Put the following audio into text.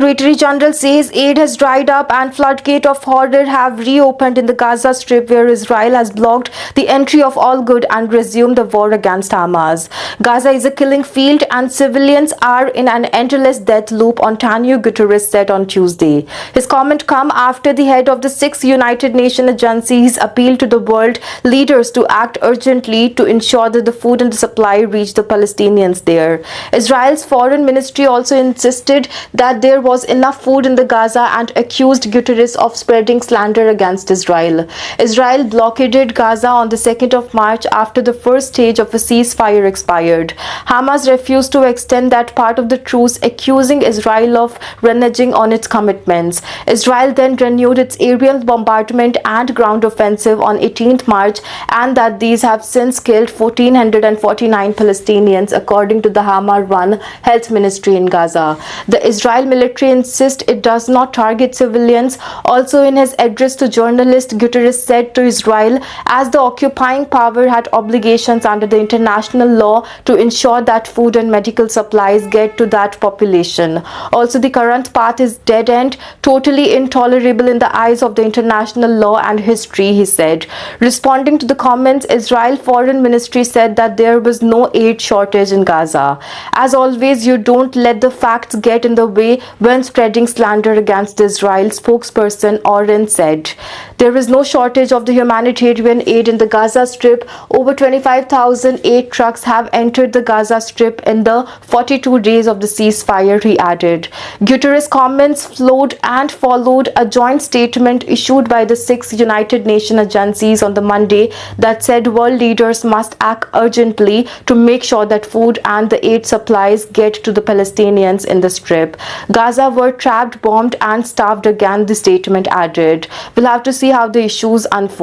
Secretary General says aid has dried up and floodgate of horror have reopened in the Gaza Strip, where Israel has blocked the entry of all good and resumed the war against Hamas. Gaza is a killing field and civilians are in an endless death loop, Antonio Guterres said on Tuesday. His comment come after the head of the 6 United Nations agencies appealed to the world leaders to act urgently to ensure that the food and the supply reach the Palestinians there. Israel's foreign ministry also insisted that there was enough food in the Gaza and accused Guterres of spreading slander against Israel. Israel blockaded Gaza on the 2nd of March after the first stage of a ceasefire expired. Hamas refused to extend that part of the truce, accusing Israel of reneging on its commitments. Israel then renewed its aerial bombardment and ground offensive on 18th March, and that these have since killed 1,449 Palestinians, according to the Hamas-run health ministry in Gaza. The Israel military insists it does not target civilians. Also, in his address to journalists, Guterres said to Israel, as the occupying power had obligations under the international law to ensure that food and medical supplies get to that population. Also, the current path is dead end, totally intolerable in the eyes of the international law and history, he said. Responding to the comments, Israel Foreign Ministry said that there was no aid shortage in Gaza. As always, you don't let the facts get in the way when spreading slander against Israel, spokesperson Oren said. There is no shortage of the humanitarian aid in the Gaza Strip. Over 25,000 aid trucks have entered the Gaza Strip in the 42 days of the ceasefire, he added. Guterres' comments flowed and followed a joint statement issued by the 6 United Nations agencies on the Monday that said world leaders must act urgently to make sure that food and the aid supplies get to the Palestinians in the Strip. Gaza were trapped, bombed and starved again, the statement added. We'll have to see how the issues unfold.